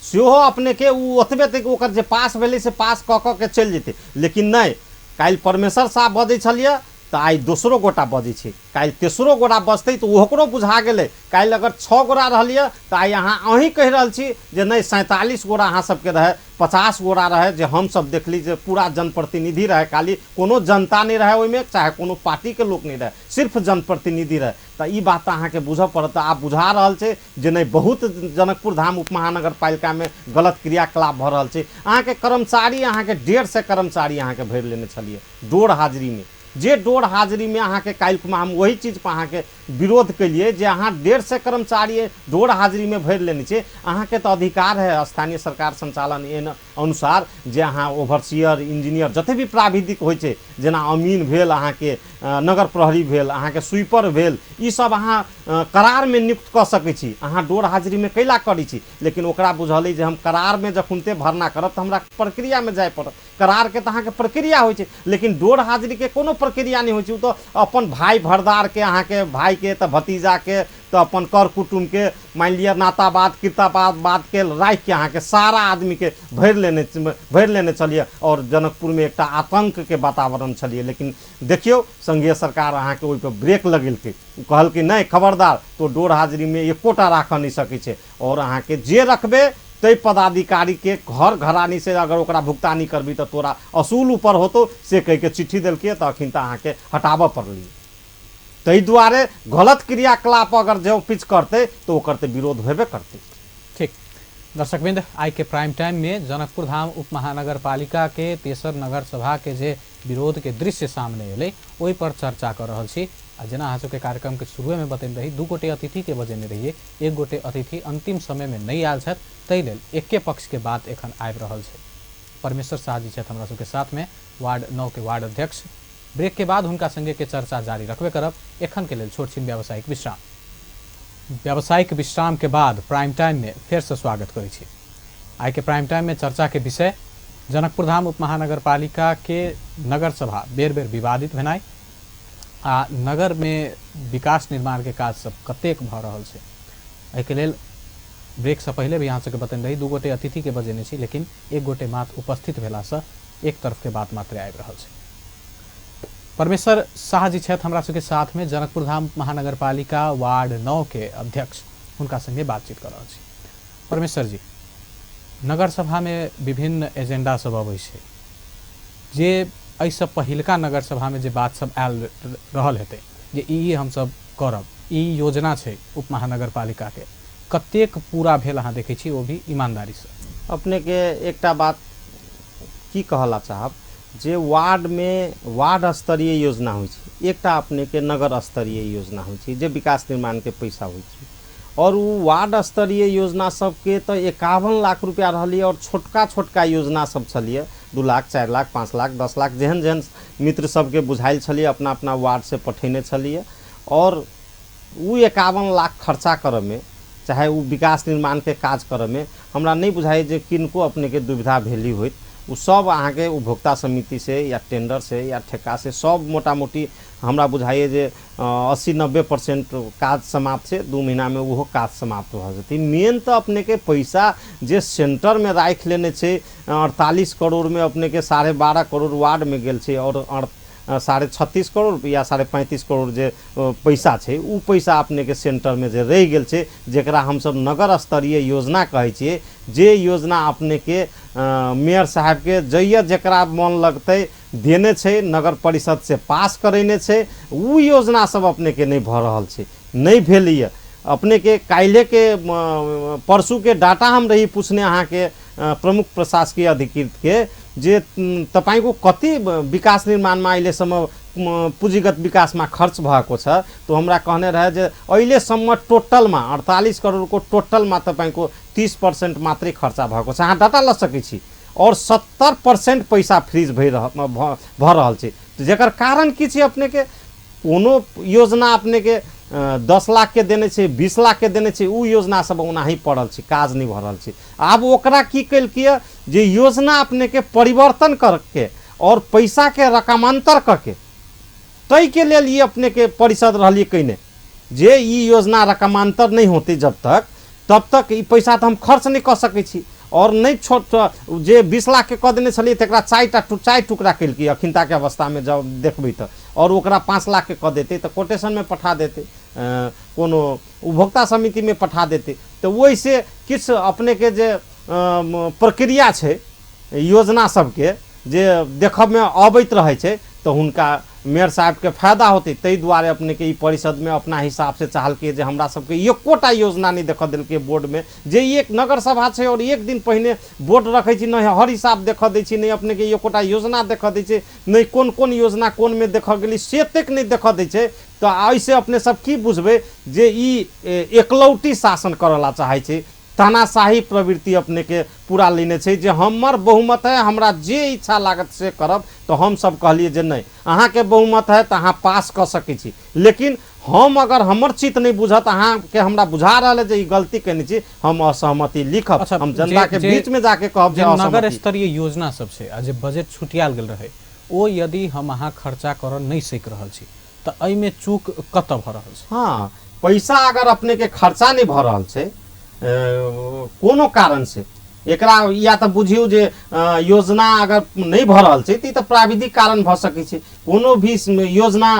Speaker 2: सेहो अपने के उ ओतबे तक ओकर जे पास भेलै से पास क के चल जेते लेकिन नहीं काल्हि परमेश्वर साहब बजै छलिए तो आई दोसरो गोटा बजे छै काल्हि तेसरो गोटा बजतै तो ओकरो बुझा गेलै काल्हि अगर 6 गोटा रहलिए तो आई अहाँ अहीं कहि रहल छी जे नहीं 47 गोटा अहाँ सबके रहे 50 गोटा रहे जे हम सब देखली जे पूरा जनप्रतिनिधि रहे खाली कोनो जनता नहीं रहे ओहिमे चाहे कोनो पार्टी के लोग नहीं रहे सिर्फ जनप्रतिनिधि रहे तो ई बात अहाँ के बुझ पड़त आप बुझा रहल छै जे नहीं बहुत जनकपुर धाम उप महानगर पालिका में गलत क्रियाकलाप भ रहल छै अहाँ के कर्मचारी अहाँ के 150 कर्मचारी अहाँ के भरि लेने छलिए डोर हाजिरी में जे डोर हाजिरी में अहाँ के काल्हि में हम वही चीज पर अहाँ के विरोध केलिए जे अहाँ 150 कर्मचारी डोर हाजिरी में भरि लेने छै। अहाँ के तो अधिकार है स्थानीय सरकार संचालन एन अनुसार जे अहाँ ओवरसियर इंजीनियर जते भी प्राविधिक होइ छै जेना अमीन भेल, अहाँ के नगर प्रहरी भेल, अहाँ के स्वीपर भेल, ई सब अहाँ करार में नियुक्त कऽ सकै छी। अहाँ डोर हाजिरी में कैला करै छी, लेकिन ओकरा बुझल जे हम करार में जखुनते भरना करब तऽ हमरा प्रक्रिया में जाय पड़त। करार के तऽ अहाँ के प्रक्रिया होइ छै, लेकिन डोर हाजिरी के कोनो प्रक्रिया नहीं होइ छै। तो अपन भाई भरदार के, अहाँ के भाई के तो भतीजा के तो अपन कर कुटुम के मान लिया नाताबाद किताबाद के राख के अहाँ के सारा आदमी के भरि लेने चलिए और जनकपुर में एक आतंक के वातावरण चलिए। लेकिन देखियो संघीय सरकार अहाँ के ओहि पर ब्रेक लगेलकै, कहल कि नहीं खबरदार तो डोर हाजिरी में एकोटा राख नहीं सकै छै और अहाँ के जे रखबे तै पदाधिकारी के घर घरानी से अगर ओकरा भुगतानी करबी तो तोरा असूल ऊपर होतो से कह के चिट्ठी दिलकै तो अखिन तऽ अहाँ के हटाबऽ पड़लिए। तै दुआरे गलत क्रियाकलाप अगर जो पिछ करते तो ओकर तऽ विरोध हेबे करते।
Speaker 1: ठीक दर्शकबिंद, आई के प्राइम टाइम में जनकपुर धाम उप महानगर पालिका के तेसर नगर सभा के जे विरोध के दृश्य सामने अलै ओहि पर चर्चा कर रहल छी। आ जेना अहाँ सबके कार्यक्रम के शुरुए में बतेने रही 2 गोटे अतिथि के बजेने रहिए, 1 गोटे अतिथि अंतिम समय में नहीं आयल छथि, तै लेल एके पक्ष के बात एखन आबि रहल छै। परमेश्वर शाह जी छथि हमरा सबके साथ में, वार्ड 9 के वार्ड अध्यक्ष। ब्रेक के बाद हुनका संगे के चर्चा जारी रखबे करब। एखन के लेल छोट छीन व्यावसायिक विश्राम। व्यावसायिक विश्राम के बाद प्राइम टाइम में फेर से स्वागत करै छी। आई के प्राइम टाइम में चर्चा के विषय जनकपुर धाम उप महानगर पालिका के नगर सभा बेर बेर विवादित भेनाइ आ नगर में विकास निर्माण के काज सब कतेक भ रहल छै। एहि के लेल ब्रेक से पहले भी अहाँ सबके बतेने रही 2 गोटे अतिथि के बजेने छी, लेकिन 1 गोटे मात्र उपस्थित भेला से एक तरफ के बात मात्र आबि रहल छै। परमेश्वर शाह जी छथि हमरा सबके साथ में, जनकपुर धाम महानगर पालिका वार्ड 9 के अध्यक्ष, हुनका संगे बातचीत कर रहल छी। परमेश्वर जी, नगर सभा में विभिन्न एजेंडा सब अबै छै, जे एहिसँ पहिलका नगर सभा में जे बात सब आयल रहल हेतै जे ई हम सब करब, ई योजना छै उप महानगर पालिका के, कतेक पूरा भेल अहाँ देखै छी, वो भी ईमानदारी से?
Speaker 2: अपने के एकटा बात की कहला चाहब जे वार्ड में वार्ड स्तरीय योजना होइ छै, एकटा अपने के नगर स्तरीय योजना होइ छै जे विकास निर्माण के पैसा होइ छै, और वो वार्ड स्तरीय योजना सबके तो 51 लाख रुपया रहलिए और छोटका छोटका योजना सब छलिए 2 लाख 4 लाख 5 लाख 10 लाख जेहन जेहन मित्र सबके बुझाइल छलिए अपना अपना वार्ड से पठेने छलिए। और वो 51 लाख खर्चा करे में चाहे वो विकास निर्माण के काज करे में हमरा नहीं बुझाइ जे किनको अपने के दुविधा भेली होइत। वो सब अहाँ के उपभोक्ता समिति से या टेंडर से या ठेका से सब मोटा मोटी हमरा बुझाइए जे 80-90% काज समाप्त है। 2 महीना में वो काज समाप्त हो जाती। मेन तो अपने के पैसा जे सेंटर में राख लेने छे 48 करोड़ में अपने के 12.5 करोड़ वार्ड में गेल छे और 36.5 करोड़ या 35.5 करोड़ जे पैसा छे उ पैसा अपने के सेंटर में जे रह गेल छे जेकरा हम सब नगर स्तरीय योजना कहे छे। जे योजना अपने के मेयर साहब के जइया जेकरा मन लगते देने छे नगर परिषद से पास करेने छे उ योजना सब अपने के नहीं भ रहल छे, नहीं भेलिए। अपने के काल्हे के परसू के डाटा हम रही पूछने अहाँ के प्रमुख प्रशासकीय अधिकृत के जे तपाईको कति विकास निर्माण में अहिलेसम्म पूंजीगत विकास में खर्च भएको छ, तो हमरा कहने रहे जे अहिलेसम्म टोटल में 48 करोड़ को टोटल में तपाईको 30% मात्रै खर्चा भएको छ। अहाँ डाटा ल सकै छी और 70% पैसा फ्रीज भ रहल छै। जेकर कारण की छै अपने के कोनो योजना अपने के 10 लाख के देने छे 20 लाख के देने छे उ योजना सब ओनाही पड़ल छे, काज नहीं भ रहल छे। आब ओकरा की कैल किया जे योजना अपने के परिवर्तन करके और पैसा के रकमांतर करके तय के लेल ये अपने के परिषद रहलिए कहने जे ई योजना रकमांतर नहीं होते जब तक तब तक ई पैसा तो हम खर्च नहीं कर सकै छी। और नहीं छोट जे 20 लाख के कह देने छलिए तकरा 4 टुकड़ा कैल की अखिनता के अवस्था में जब देखबै त और ओकरा 5 लाख के कह देते तो कोटेशन में पठा देते, कोनो उपभोक्ता समिति में पठा देते। तो वही से किस अपने के जे प्रक्रिया छे योजना सबके जे देखब में अबैत रहे छे तो हुनका मेयर साहब के फायदा होते, ताहि दुआरे अपने के ई परिषद में अपना हिसाब से चाहलकै जे हमरा सबके एकोटा योजना नहीं देख दिलकै बोर्ड में, जे एक नगर सभा छै और एक दिन पहिने बोर्ड रखै छी, नहीं हर हिसाब देख दै छी, नहीं अपने के एकोटा योजना देख दै छै, नहीं कोन कोन योजना कोन में देख गेली से तक नहीं देख दै छै। तो ऐसे अपने सब की बुझबै जे ई एकलौटी शासन करला चाहै छै, तानाशाही प्रवृत्ति अपने के पूरा लेने छै, जे हमर बहुमत है, हमरा जे इच्छा लागत से करब। तो हम सब कहलिए जे नहीं, अहाँ के बहुमत है तो अहाँ पास कर सकै छी, लेकिन हम अगर हमर चित नहीं बुझत, अहाँ के हमरा बुझा रहा है जे ई गलती केने छी, हम असहमति लिखब।
Speaker 1: अच्छा,
Speaker 2: हम जनता के बीच में जाके कहब जे
Speaker 1: नगर स्तरीय योजना सब छै आ जे बजट छुटियाल गेल रहे, ओ यदि हम अहाँ खर्चा कर नहीं सक रहल छी तो एहि में चूक कत भ रहल छै?
Speaker 2: हाँ, पैसा अगर अपने के खर्चा नहीं भ रहल छै कोनो कारण से, एकरा या तो बुझियो जे योजना अगर नहीं भ रहल छै त प्राविधिक कारण भ सकै छै। कोनो भी योजना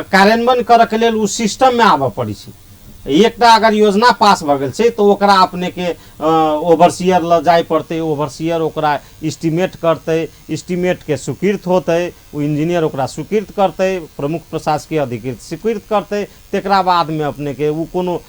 Speaker 2: कार्यान्वयन करे के लेल उ सिस्टम में आबऽ पड़ै छै। एकटा अगर योजना पास भ गेल छै तो ओकरा अपने के ओवरसियर ल जाय पड़ते, ओवरसियर ओकरा एस्टिमेट करते, एस्टिमेट के स्वीकृत होते, वो इंजीनियर ओकरा स्वीकृत करते, प्रमुख प्रशासकीय अधिकृत स्वीकृत करते, तेकरा बाद में अपने के वो कोनो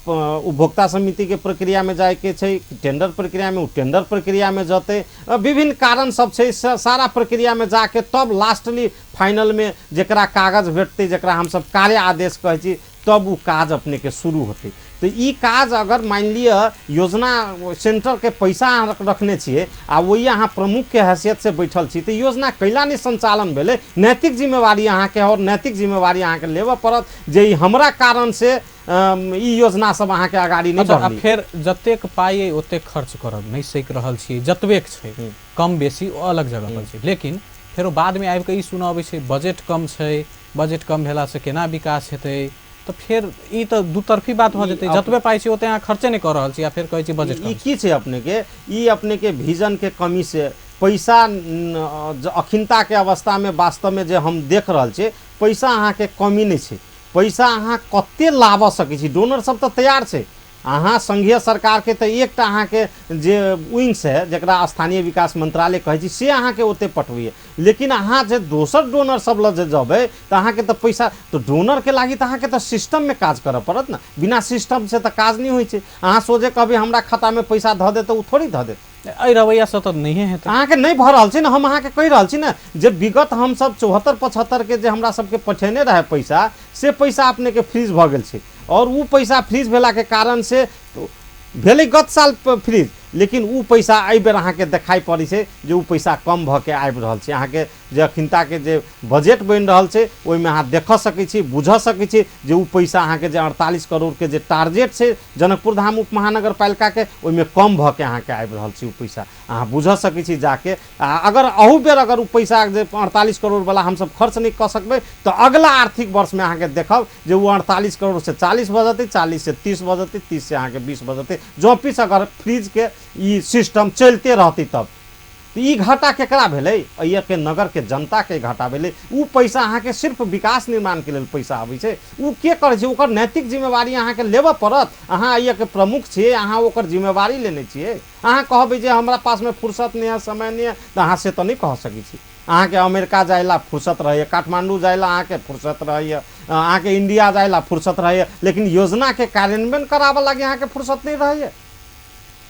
Speaker 2: उपभोक्ता समिति के प्रक्रिया में जाए के छै, टेंडर प्रक्रिया में, वो टेंडर प्रक्रिया में जते, विभिन्न कारण सब छै, सारा प्रक्रिया में जाके तब लास्टली फाइनल में जकरा कागज भेटते, जकरा हम सब कार्य आदेश कहै छी, तब वो काज अपने के शुरू होते। तो ई काज अगर मान लिया योजना सेंटर के पैसा रखने छिए आ वही अहाँ प्रमुख के हैसियत से बैठल छी, तो योजना कैला नहीं संचालन भेले, नैतिक जिम्मेवारी अहाँ के और नैतिक जिम्मेवारी अहाँ के लेबऽ पड़त जे ई हमरा कारण से ई योजना सब अहाँ के आगाड़ी नहीं बढ़ली।
Speaker 1: फिर जतेक पाई ओतेक खर्च करब नहीं सक रहल छी, जतबेक छै कम बेसी ओ अलग जगह पर छै, लेकिन फिर बाद में आबि के ई सुनाबै छै बजट कम छै, बजट कम भेला से केना विकास हेतै, तो फिर ई तो दुतरफी बात हो जते, जतबे पाई छै ओते अहाँ खर्चे नहीं कर रहल छी, या फिर कहै छी बजट
Speaker 2: ई की छै अपने के, ई अपने के विजन के कमी से पैसा अखिनता के अवस्था में वास्तव में जे हम देख रहल छी, पैसा अहाँ के कमी नहीं छै, पैसा अहाँ कते लाबऽ सकै छी, डोनर सब तो तैयार छै। अहाँ संघीय सरकार के तो एकटा अहाँ के जे विंग्स है जकरा स्थानीय विकास मंत्रालय कहै छी, से अहाँ के ओते पठबैए, लेकिन अहाँ जे दोसर डोनर सब ल जेबै तो अहाँ के तो पैसा, तो डोनर के लागी तो अहाँ के तो सिस्टम में काज करऽ पड़त ना, बिना सिस्टम से तो काज नहीं होइ छै। अहाँ सोचे कभी हमरा खाता में पैसा धऽ दे तो उ थोड़ी धऽ दे,
Speaker 1: एहि रवैया से तो नहीं है,
Speaker 2: अहाँ के नहीं भऽ रहल छै ना। हम अहाँ के कहि रहल छी ना जे विगत हम सब 74-75 के जे हमरा सबके पठेने रहे पैसा, से पैसा अपने के फ्रीज भऽ गेल छै, और वो पैसा फ्रीज भेला के कारण से भेलै गत साल फ्रीज, लेकिन उ पैसा एहि बेर अहाँ के देखाई पड़ै छै जे उ पैसा कम भऽ के आबि रहल छै। अहाँ के जे अखिनता के जे बजट बनि रहल छै ओहि में अहाँ देख सकै छी, बुझ सकै छी जे उ पैसा अहाँ के जे 48 करोड़ के जे टारगेट छै जनकपुर धाम उप महानगर पालिका के, ओहि में कम भऽ के अहाँ के आबि रहल छै उ पैसा, अहाँ बुझ सकै छी जाके। अगर अहू बेर अगर उ पैसा जे 48 करोड़ वाला हम सब खर्च नहीं कर सकबै तो अगला आर्थिक वर्ष में अहाँ के देखब जे वो 48 करोड़ से 40 भऽ जेतै, 40 से 30 भऽ जेतै, 30 से अहाँ के 20 भऽ जेतै, जो पीस अगर फ्रीज के ई सिस्टम चलते रहती तब। तो ई घाटा केकरा भेलै? अइया के नगर के जनता के घाटा भेलै। उ पैसा अहाँ के सिर्फ विकास निर्माण के लेल पैसा आबै छै, उ के करै छै? ओकर नैतिक जिम्मेवारी अहाँ के लेबऽ पड़त। अहाँ अइया के प्रमुख छियै, अहाँ ओकर जिम्मेवारी लेने छियै। अहाँ कहबै जे हमरा पास में फुर्सत नहीं है, समय नहीं है, तो अहाँ से तो नहीं कह सकै छी। अहाँ के अमेरिका जाइला फुर्सत रहैए, काठमांडू जाइला अहाँ के फुर्सत रहैए, अहाँ के इंडिया जाइला फुर्सत रहैए, लेकिन योजना के कार्यान्वयन कराबऽ लागि अहाँ के फुर्सत नहीं रहैए।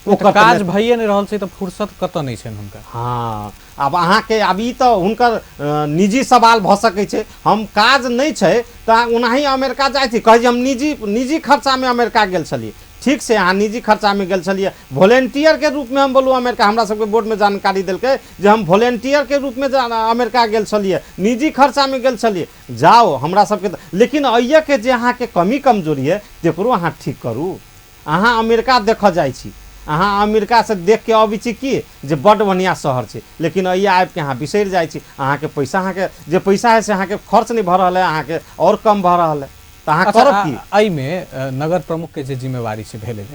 Speaker 1: ओकर काज भइए नहीं रहल छै तो फुर्सत कत नहीं छै हुनका।
Speaker 2: हाँ, अब अहाँ के अब ई तो हुनकर निजी सवाल भऽ सकै छै। हम काज नहीं छै तो ओनाही अमेरिका जाइ छी, कहै छी हम निजी खर्चा में अमेरिका गेल छलिए। ठीक से अहाँ निजी खर्चा में गेल छलिए, वॉलेंटियर के रूप में हम बोलू अमेरिका। हमरा सबके बोर्ड में जानकारी देलकै जे हम वॉलेंटियर के रूप में अमेरिका गेल छलिए, निजी खर्चा में गेल छलिए। जाओ हमरा सबके, लेकिन अइया के जे अहाँ के कमी कमजोरी है तेकरो अहाँ ठीक करू। अहाँ अमेरिका देखऽ जाइ छी, अहाँ अमेरिका से देख के अबै छी कि जे बड़ बढ़िया शहर छै, लेकिन अइया आबि के अहाँ बिसरि जाइ छी। अहाँ के पैसा, अहाँ के जे पैसा है से अहाँ के खर्च नहीं भऽ रहल है, अहाँ के और कम भऽ रहल है, तो अहाँ करब की?
Speaker 1: एहि में नगर प्रमुख के जे जिम्मेवारी छै भेले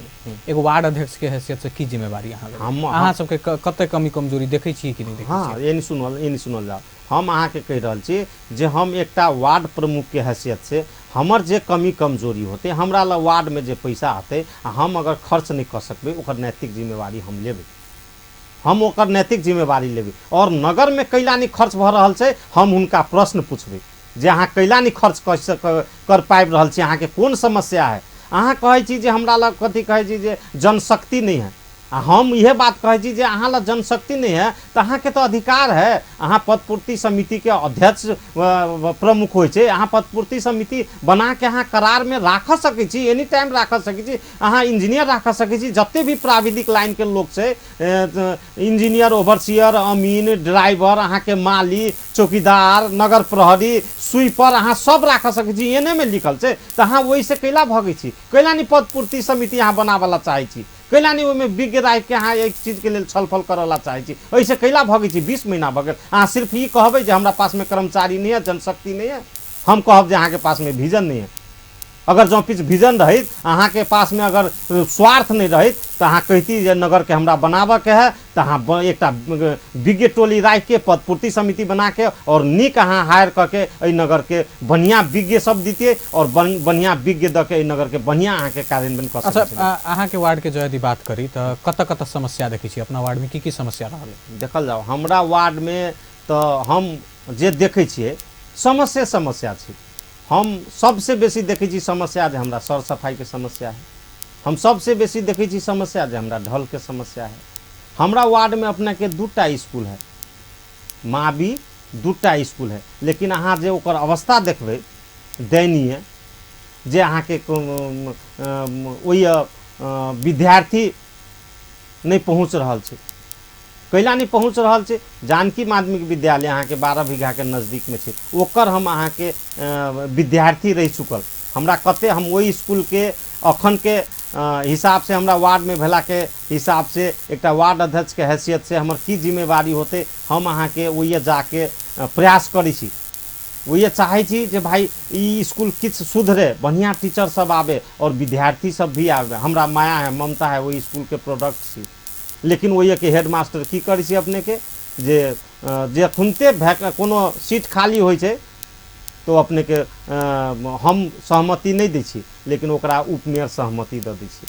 Speaker 1: एगो वार्ड अध्यक्ष के हैसियत से की जिम्मेवारी अहाँ सबके कते कमी कमजोरी देखै छी कि नहीं देखै छी?
Speaker 2: हाँ, ये नहीं सुनल जाओ। हम अहाँ के कहि रहल छी जे हम एकटा वार्ड प्रमुख के हैसियत से हमर जे कमी कमजोरी होते, हमरा लग वार्ड में जे पैसा आते, हम अगर खर्च नहीं कर सकबै ओकर नैतिक जिम्मेवारी हम लेबै। हम ओकर नैतिक जिम्मेवारी लेबै और नगर में कैलानी खर्च भऽ रहल छै हम हुनका प्रश्न पूछबै जे अहाँ कैलानी खर्च कर पाबि रहल छी, अहाँके कोन समस्या है। अहाँ कहै छी जे हमरा लग कथी कहै छी जे जनशक्ति नहीं है, हम यह बात कहै छी जे अहाँ लग जनशक्ति नहीं है तो अहाँके तो अधिकार है, अहाँ पदपूर्ति समिति के अध्यक्ष प्रमुख होइ छै, अहाँ पदपूर्ति समिति बना के अहाँ करार में राख सकै छी, एनी टाइम राख सकै छी, अहाँ इंजीनियर राख सकै छी, जते भी प्राविधिक लाइन के लोग छै, इंजीनियर, ओवरसियर, अमीन, ड्राइवर, अहाँके माली, चौकीदार, नगर प्रहरी, स्वीपर, अहाँ सब राख सकै छी, एने में लिखल छै। तो अहाँ वही से कैला भगै छी, कैला नहीं पदपूर्ति समिति अहाँ बनावला चाहै छी, कैला नहीं ओहिमे विज्ञ राय के अहाँ एक चीज के लेल छलफल करला चाहै छी, ऐसे कैला भगै छी। 20 महीना भऽ गेल, अहाँ सिर्फ ई कहबै जे हमरा पास में कर्मचारी नहीं है, जनशक्ति नहीं है, हम कहब जे अहाँके पास में विजन नहीं है। अगर जो किछु विजन रहित, अहाँके पास में अगर स्वार्थ नहीं रहित तो अहाँ कहती जे नगर के हमरा बनाबऽ के है, तो अहाँ एकटा विज्ञ टोली राखि के पदपूर्ति समिति बना के और नीक अहाँ हायर करके एहि नगर के बढ़िया विज्ञ सब दितिए और बढ़िया विज्ञ द के एहि नगर के बढ़िया अहाँके कार्यान्वयन कर सकैत छी।
Speaker 1: अच्छा, अहाँके वार्ड के यदि बात करी तो कत समस्या देखै छी अपना वार्ड में, की समस्या रहल
Speaker 2: देखल जाओ हमरा वार्ड में, तो हम जे देखै छियै समस्या छै। हम सबसे बेसी देखै छी समस्या जे हमरा सर सफाई के समस्या है, हम सबसे बेसी देखै छी समस्या जे हमरा ढल के समस्या है। हमरा वार्ड में अपने के 2टा स्कूल है, मावी 2टा स्कूल है, लेकिन अहाँ जे ओकर अवस्था देखबै दयनीय, जे अहाँके ओहि विद्यार्थी नहीं पहुँच रहल छै, कैला नहीं पहुँच रहल छै। जानकी माध्यमिक विद्यालय अहाँके 12 बीघा के नज़दीक में छै, ओकर हम अहाँके विद्यार्थी रह चुकल, हमरा कते हम वही स्कूल के अखन के हिसाब से हमरा वार्ड में भेला के हिसाब से एकटा वार्ड अध्यक्ष के हैसियत से हमर की जिम्मेवारी होते, हम अहाँके वही जाके प्रयास करै छी, वही चाहै छी जे भाई ई स्कूल किछु सुधरे, बढ़िया टीचर सब आवे और विद्यार्थी सब भी आवे। हमरा माया है, ममता है, वही स्कूल के प्रोडक्ट छी। लेकिन वही के हेडमास्टर की करै छी अपने के जे खुनते कोनो सीट खाली होइ छै तो अपने के हम सहमति नहीं दै छी, लेकिन ओकरा उपमेयर सहमति दऽ दै छी।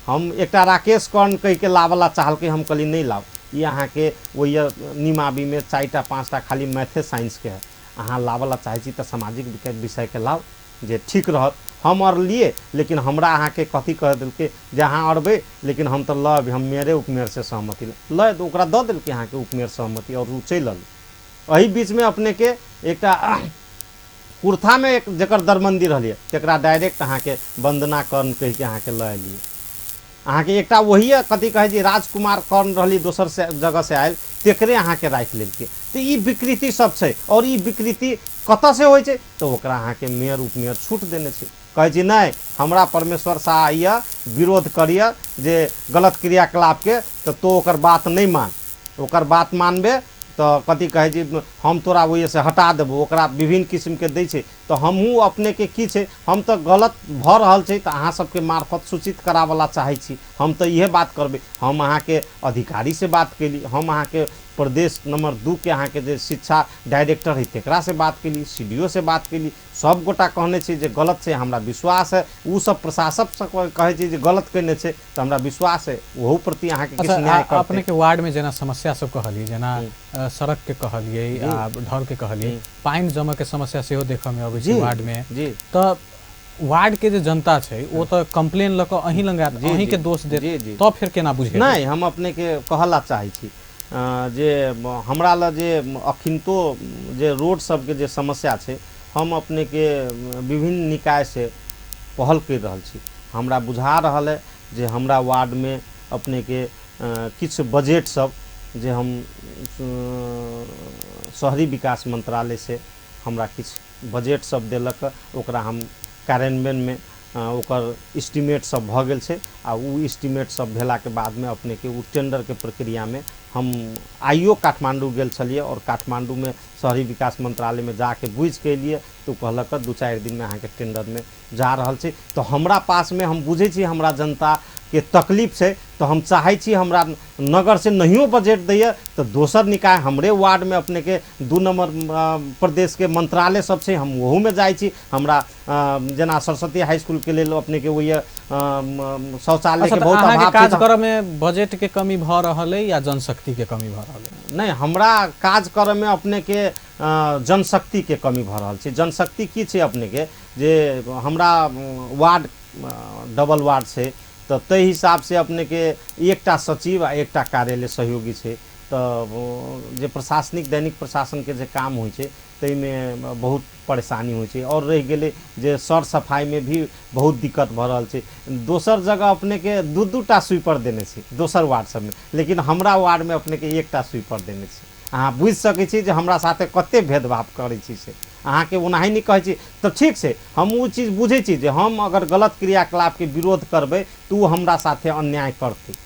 Speaker 2: हम एकटा राकेश कर्ण कह के लावला चाहल के, हम कहली नहीं लाव, ये अहाँ के वही निमावी में 4टा 5टा खाली मैथे साइंस के है, अहाँ लावला चाहै छी तो सामाजिक विषय के लाव जे ठीक रहत। हम और लिए, लेकिन हमरा अहाँ के कथी कह दिलके जे अहाँ अरबै, लेकिन हम तो लब, हम मेरे उपमेयर से सहमति ल तो ओकरा दऽ दिलके अहाँ के उपमेयर सहमति और उ चलि अल। एहि बीच में अपने के एकटा कुर्था में एक जकर दरबंदी रहिए तकरा डायरेक्ट अहाँ के वंदना कर्ण कह के अहाँ के ल एलिए। अहाँ के एकटा वही कथी कहै छै राजकुमार कर्ण रहली दोसर से जगह से आयल, तेकरे अहाँ के राखि लेलके। तो ई विकृति सब छै, और ई विकृति कतऽ से होइ छै तो ओकरा अहाँ के मेयर उपमेयर छूट देने छै, कहै छै नहीं हमरा परमेश्वर शाह आइए विरोध करिए जे गलत क्रियाकलाप के, तो ओकर बात नहीं मान, ओकर बात मानबे तो कथी कहै छै हम तोरा वही से हटा देबो, ओकरा विभिन्न किस्म के दै छै। तो हमहूँ अपने के की छै, हम तो गलत भऽ रहल छै तो अहाँ सबके मार्फत सूचित करावला चाहै छी। हम तो इहे बात करबै, हम अहाँ के अधिकारी से बात कैली, हम अहाँ के प्रदेश नंबर 2 के अहाँ के जे शिक्षा डायरेक्टर है तकरा से बात कैली, CDO से बात कैली, सब गोटा कहने छै जे गलत छै, हमरा विश्वास है। उ सब प्रशासक सब कहै छै जे गलत करने छै, तो हमरा विश्वास है ओहू प्रति अहाँ के किछु न्याय करतै।
Speaker 1: अपने के वार्ड में जेना समस्या सब कहलिए, जेना सड़क के कहलिए आ ढल के कहलिए, पानि जमा के समस्या सेहो देखऽ में अबै छै वार्ड में। तो वार्ड के जे जनता छै वो तो कंप्लेन लऽ कऽ अहीं लंगा अहीं के दोष दे, तो फिर केना बुझे?
Speaker 2: नहीं, हम अपने के कहला चाहै छी जे हमरा ल जे अखिनतो जे रोड सब के जे समस्या छै, हम अपने के विभिन्न निकाय से पहल कर रहल छी। हमरा बुझा रहल है जे हमरा वार्ड में अपने के किछु बजट सब जे हम शहरी विकास मंत्रालय से हमरा किछु बजट सब देलक, ओकरा हम कार्यान्वयन में ओकर एस्टिमेट सब भऽ गेल छै। आ उ एस्टिमेट सब भेला के बाद में अपने के उ टेंडर के प्रक्रिया में हम आइयो काठमांडू गेल छलिए, और काठमांडू में शहरी विकास मंत्रालय में जाके बुझ के लिए तो कहलक 2-4 दिन में अहाँ के टेंडर में जा रहल छै। तो हमरा पास में हम बुझे छी हमरा जनता के तकलीफ छै, तो हम चाहै छी हमरा नगर से नहियो बजट दैए तो दोसर निकाय हमरे वार्ड में अपने के 2 नंबर प्रदेश के मंत्रालय सब छै, हम वहू में जाइ छी। हमरा जेना सरस्वती हाई स्कूल के लेल अपने के वही शौचालय के
Speaker 1: अच्छा,
Speaker 2: बहुत
Speaker 1: अहाँके
Speaker 2: अभाव
Speaker 1: काज
Speaker 2: छै।
Speaker 1: करऽ में बजट के कमी भ रहल है या जनशक्ति के कमी भ रहल है?
Speaker 2: नहीं, हमरा काज करऽ में अपने के जनशक्ति के कमी भऽ रहल छै। जनशक्ति की छै अपने के जे हमरा वार्ड डबल वार्ड छै, तो ताहि हिसाब से अपने के एकटा सचिव आ एकटा कार्यालय सहयोगी छै। तो जे प्रशासनिक दैनिक प्रशासन के जे काम होइ छै ताहि में बहुत परेशानी होइ छै। और रह गेलै जे सर सफाई में भी बहुत दिक्कत भऽ रहल छै। दोसर जगह अपने के दू टा स्वीपर देने छै दोसर वार्ड सब में, लेकिन हमरा वार्ड में अपने के एकटा स्वीपर देने छै। अहाँ बुझि सकै छी जे हमरा साथे कते भेदभाव करै छी से। अहाँके ओनाही नहीं कहै छी तो ठीक छै, हम वो चीज़ बुझै छी जे हम अगर गलत क्रियाकलाप के विरोध करबै तो वो हमरा साथे अन्याय करते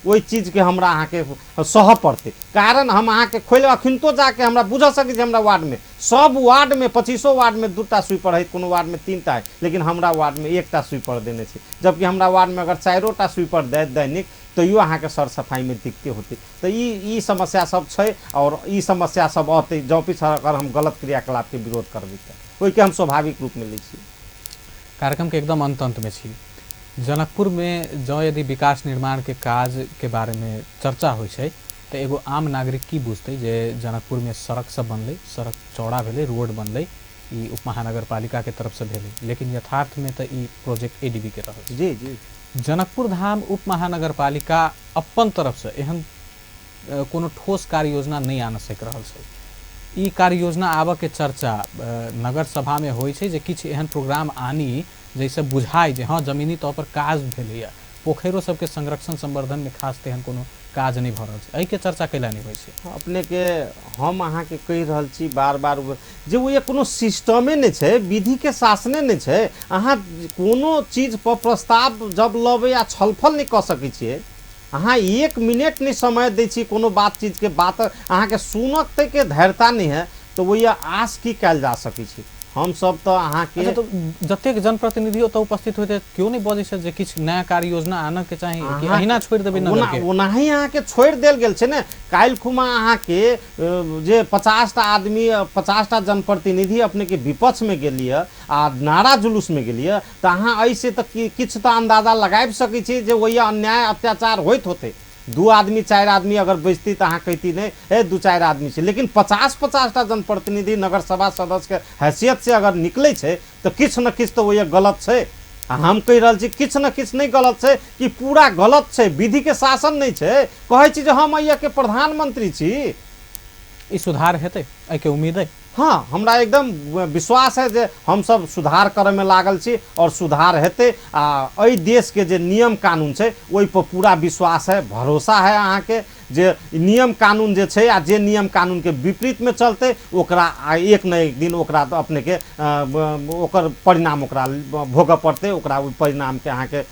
Speaker 2: ओहि चीज के हमरा अहाँके सह पड़ते। कारण हम अहाँके खोल अखिनतो जाके हमरा बुझ सकै छी हमरा वार्ड में सब वार्ड में 25 वार्ड में 2टा स्वीपर है, कोनो वार्ड में 3टा है, लेकिन हमरा वार्ड में एकटा स्वीपर देने छै। जबकि हमरा वार्ड में अगर 4टा स्वीपर दे दैनिक तो यो अहाँके सर सफाई में दिक्कते होते। तो ई समस्या सब छै और ई समस्या सब अतै जँ पीछे अगर हम गलत क्रियाकलाप के विरोध करबै तो ओहि के हम स्वाभाविक रूप में लै छी।
Speaker 1: कार्यक्रम के एकदम अंत में छी। जनकपुर में जँ यदि विकास निर्माण के काज के बारे में चर्चा होइ छै तो एगो आम नागरिक की बुझते जे जनकपुर में सड़क सब बनलै, सड़क चौड़ा भेलै, रोड बनलै, ई उप महानगर पालिका के तरफ से भेलै, लेकिन यथार्थ में तो ई प्रोजेक्ट एडीबी के रहल।
Speaker 2: जी जी,
Speaker 1: जनकपुर धाम उप महानगर पालिका अपन तरफ से एहन कोनो ठोस कार्य योजना नहीं आन सक रहल छै। ई कार्य योजना आबऽ के चर्चा नगर सभा में होइ छै जे किछु एहन प्रोग्राम आनी जैसे बुझाई जे हाँ जमीनी तौर पर काज भेलैया, पोखरो सबके संरक्षण संवर्धन में खास तेहन कोनो काज नहीं भ रहल छै, एहि के चर्चा कैला नहीं होइ छै।
Speaker 2: अपने के हम अहाँ के कहि रहल छी बार बार जे वो ये कोनो सिस्टमे नहीं छै, विधि के शासने नहीं छै। अहाँ कोनो चीज पर प्रस्ताव जब लबै या छलफल नहीं कऽ सकै छियै, अहाँ 1 मिनट नहीं समय दै छी कोनो बात चीज के बात अहाँ के सुनक तक के धैर्यता नहीं है तो वो ये आस की कयल जा सकै छै। हम सब तो अहाँ के
Speaker 1: अच्छा, तो जतेक जनप्रतिनिधि ओतऽ उपस्थित होते क्यों नहीं बजै छै जे किछु नया कार्य योजना आनऽ के चाही कि अहिना छोड़ि देबै नगर के?
Speaker 2: ओनाही अहाँ के छोड़ि देल गेल छै ने। काल्हि खुमा अहाँ के जे 50टा आदमी 50टा जनप्रतिनिधि अपने के विपक्ष में गेलिए आ नारा जुलूस में गेलिए तो अहाँ ऐसे तो किछु तो अंदाजा लगाबि सकै छी जे वही अन्याय अत्याचार होइत होते। 2 आदमी 4 आदमी अगर बजती तो अहाँ कहती नहीं है 2-4 आदमी से, लेकिन 50-50टा जनप्रतिनिधि नगर सभा सदस्य के हैसियत से अगर निकले छै तो किछु न किछु तो वही गलत छै। हम कहि रहल छी किछु न किछु नहीं गलत छै कि पूरा गलत छै, विधि के शासन नहीं छै। कहै छी जे हम अइया के प्रधानमंत्री छी।
Speaker 1: ई सुधार हेतै, एहि के उम्मीद है?
Speaker 2: हाँ, हमरा एकदम विश्वास है जे हम सब सुधार करे में लागल छी और सुधार हेते। आ एहि देश के जे नियम कानून छै ओहि पर पूरा विश्वास है, भरोसा है अहाँ के जे नियम कानून जे छै आ जे नियम कानून के विपरीत में चलते ओकरा एक न एक दिन ओकरा अपने के ओकर परिणाम ओकरा भोगऽ पड़ते, ओकरा परिणाम के अहाँ के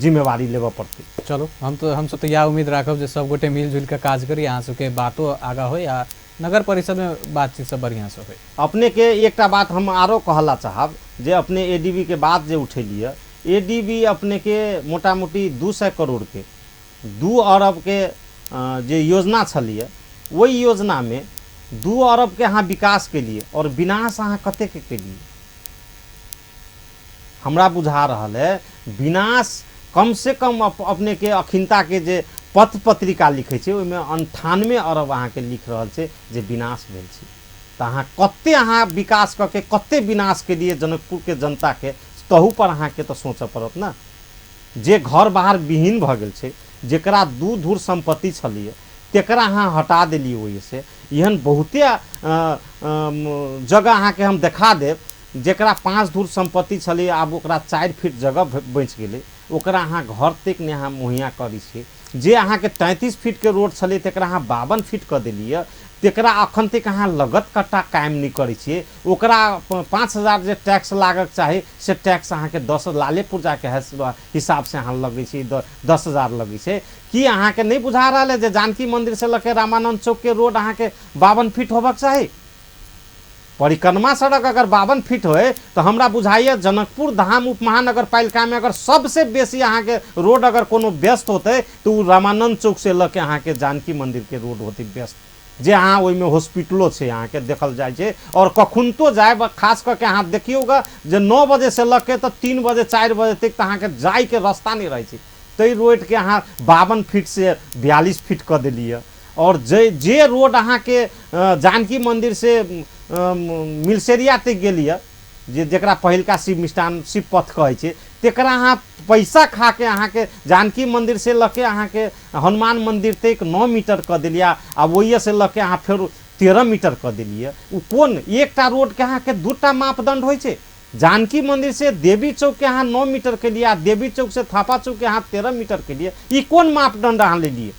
Speaker 2: जिम्मेवारी लेबऽ पड़ते।
Speaker 1: चलो, हम सब तो यह उम्मीद राखब जे सब गोटे मिलजुल के काज करी, अहाँ सबके बातो आगा हो या नगर परिषद में बातचीत सब बढ़िया से हो।
Speaker 2: अपने के एकटा बात हम आरो कहला चाहब जे अपने एडीबी के बात जे उठेलिए, एडीबी अपने के मोटा मोटी 200 करोड़ के 2 अरब के जे योजना छलिए, वही योजना में 2 अरब के अहाँ विकास के लिए और विनाश अहाँ कते के लिए हमरा बुझा रहल है। विनाश कम से कम अपने के अखिनता के जे पत्र पत्रिका लिखे छै ओहिमे 98 अरब अहाँ के लिख रहल छै जे विनाश भेल छै। तो अहाँ कते अहाँ विकास करके कते विनाश के लिए जनकपुर के जनता के तहू पर अहाँ के तो सोचऽ पड़त ना। जे घर बाहर विहीन भ गेल छै, जेकरा 2 धूर संपत्ति छलिए तेकरा अहाँ हटा देलिए, वही से एहन बहुते जगह अहाँ के हम देखा देब जेकरा 5 धूर संपत्ति छलिए आब ओकरा 4 फीट जगह बच गेलै, ओकरा अहाँ घर तक ने अहाँ मुहैया करै छी। जे अहाँ के 33 फीट के रोड छलै तेकरा अहाँ 52 फीट कऽ देलिए, तेकरा अखन तक अहाँ लगत कट्टा कायम नहीं करै छियै। ओकरा 5000 जे टैक्स लागक चाही से टैक्स अहाँ के 10 लाले पूर्जा के हिसाब से अहाँ लगै छै 10,000 लगै छै। कि अहाँ के नहीं बुझा रहल है जे जानकी मंदिर से लके रामानंद चौक के रोड अहाँ के 52 फीट होबक चाही? परिक्रमा सड़क अगर 52 फीट होए तो हमरा बुझाइए जनकपुर धाम उप महानगर पालिका में अगर सबसे बेसी अहाँ के रोड अगर कोनो व्यस्त होते तो रामानंद चौक से लके अहाँ के जानकी मंदिर के रोड होते व्यस्त। जे अहाँ ओहिमे हॉस्पिटलो छै अहाँके देखल जाइ छै और कखुनतो जाए खास करके अहाँ देखियोगा जे 9 बजे से लग के तऽ 3 बजे 4 बजे तक तऽ अहाँके जाइके रास्ता नहीं रहै छै ताहि रोडके अहाँ 52 फीट से 42 फीट कऽ देलिए और जे रोड अहाँके जानकी मंदिर से मिलसेरिया तक गेलिए जेकरा पहिलका शिव मिष्ठान शिव पथ कहै छै तेकरा अहाँ पैसा खा के अहाँके जानकी मंदिर से लके अहाँके हनुमान मंदिर तक 9 मीटर कऽ देलिए आ वही से लके अहाँ फेर 13 मीटर कऽ देलिए उ कोन एकटा रोड के अहाँके दूटा मापदंड होइ छै जानकी मंदिर से देवी चौक के अहाँ 9 मीटर के लिए देवी चौक से थापा चौक के अहाँ 13 मीटर के लिए ई कोन मापदंड अहाँ लेलिए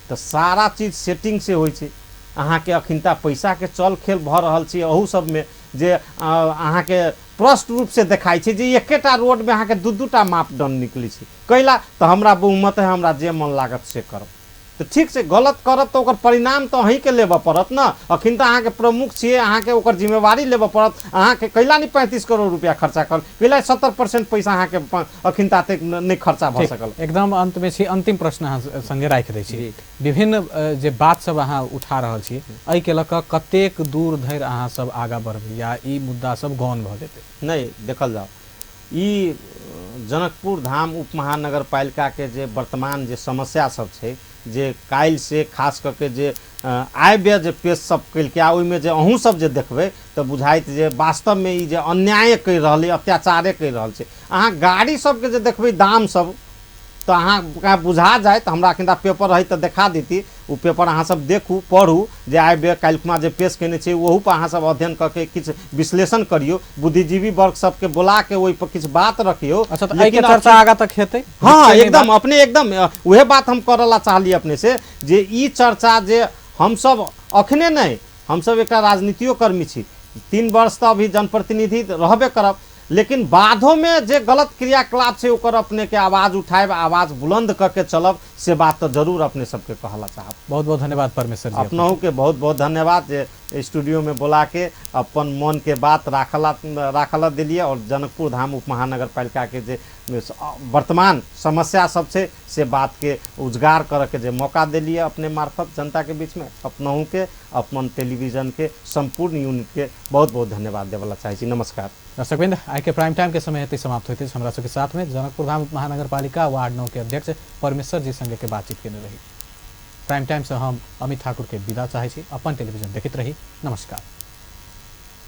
Speaker 2: तो सारा चीज सेटिंग से होइ छै अहाँके अखिनता पैसा के चल खेल भऽ रहल छै अहू सब में जे अहाँके प्रष्ट रूप से देखाई छै जे एकेटा रोड में अहाँके दूटा मापदंड निकलै छै कैला तो हमरा बहुमत है हमरा जे मन लागत से करब तो ठीक से गलत करब तो ओकर परिणाम तो अहीं के लेबऽ पड़त ना अखिन तो अहाँके प्रमुख छियै अहाँके ओकर जिम्मेवारी लेबऽ पड़त अहाँके कैला नहीं 35 करोड़ रुपया खर्चा कर कैला 70% पैसा अहाँके अखिन तक नहीं खर्चा भऽ सकल
Speaker 1: एकदम अंत में छी अंतिम प्रश्न अहाँ संगे राखि दै छी विभिन्न जे बात सब अहाँ उठा रहल छी एहि के लऽ कऽ कतेक दूर धरि अहाँ सब आगा बढ़बै या ई मुद्दा सब गौन भऽ जेतै
Speaker 2: नहीं देखल जाओ ई जनकपुर धाम उप महानगर पालिका के जे वर्तमान जे समस्या सब छै जे काल्हि से खास करके जे आय व्यय जे पेश सब कलकै आ ओहिमे जे अहूँ सब जे देखबै तऽ बुझाइत जे वास्तवमे ई जे अन्याय करि रहलै अत्याचारे करि रहल छै अहाँ गाड़ी सबके जे देखबै दाम सब तो अहाँ बुझा जाए तो हमरा अखिन पेपर रही तो देखा देती वो पेपर अहाँ सब देखू पढ़ू जे आय व्यय काल्हिखुमा जे पेश केने छै ओहू पर अहाँ सब अध्ययन करके किछु विश्लेषण करियो बुद्धिजीवी वर्ग सबके बुला के ओहि पर किछु बात रखियो।
Speaker 1: अच्छा तो एहि के चर्चा आगा तक हेतै
Speaker 2: हाँ एकदम अपने एकदम वह बात हम करला चाहली अपने से जे ई चर्चा जे हम सब अखने नहीं हम सब एक राजनीतियो कर्मी छी 3 वर्ष तो अभी जनप्रतिनिधि रहबे करब लेकिन बादों में जे गलत क्रियाकलाप से ओकर अपने के आवाज उठाए आवाज बुलंद करके चलब से बात तो जरूर अपने सबके कहला चाहब।
Speaker 1: बहुत बहुत धन्यवाद परमेश्वर जी
Speaker 2: अपनों के बहुत बहुत धन्यवाद जे स्टूडियो में बुला के अपन मन के बात राखला दिलिए और जनकपुर धाम उप महानगर पालिका के जे वर्तमान समस्या सब छै से बात के उजागर करे के जे मौका दिलिए अपने मार्फत जनता के बीच में अपनों के अपन टेलीविजन के संपूर्ण यूनिट के बहुत बहुत धन्यवाद देवला चाहिए। नमस्कार
Speaker 1: दर्शकवृंद आई के प्राइम टाइम के समय हेतु समाप्त होते हमरा सबके साथ में जनकपुर धाम उप महानगर पालिका वार्ड 9 के अध्यक्ष परमेश्वर जी संगे के बातचीत केने रही। प्राइम टाइम से हम अमित ठाकुर के विदा चाहे छी अपन टेलीविजन देखित रही। नमस्कार।